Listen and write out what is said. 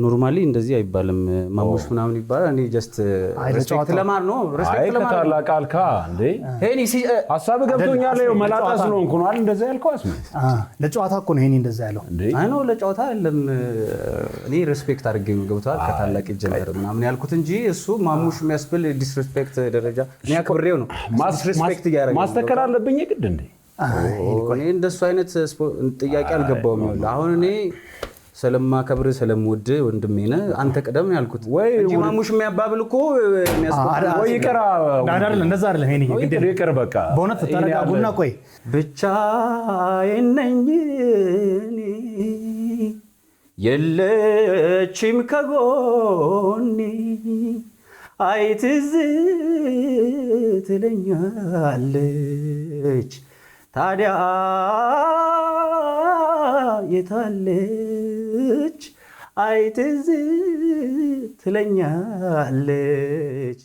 ኖርማሊ እንደዚህ አይባልም ማሙሽ ምናምን ይባላል እኔ ጀስት ሪስፔክት ለማር ነው ሪስፔክት ለማር ታላቃልካ እንዴ ሄኒ ሐሳብ ገብቶኛል ነው መላጣ ስለሆንኩ ነው አይደል እንደዛ ያልከው አስመ ለጨዋታ እኮ ነው ሄኒ እንደዛ ያለው አይ ነው ለጨዋታ አይደለም እኔ ሪስፔክት አድርጌው ገብቷል ከታላቅ ጀነር ምናምን ያልኩት እንጂ እሱ ማሙሽ የሚያስብል ዲስሪስፔክት ደረጃ እኔ አክብሬው ነው ዲስሪስፔክት ያደርጋል ማስተከር አለብኝ ግድ እንዴ እኔ እንደሱ አይነት ጥያቄ አልገባውም ይኸውልህ አሁን እኔ ስለማከብር ስለምወድ ወንድሜ ነህ አንተ ቀደም ያልኩት እንጂ ማሙሽ የሚያባብል እኮ የሚያስቆጣ ወይ ይቀራ አይደል እንደዛ አይደለም ሄኒ ግድ ይቀር በቃ በእውነት ተረጋጉና ቆይ ብቻ የነኝ የለችም ከጎኔ አይትዝ ትለኛለች ታዲያ የታለች አይትዝ ትለኛለች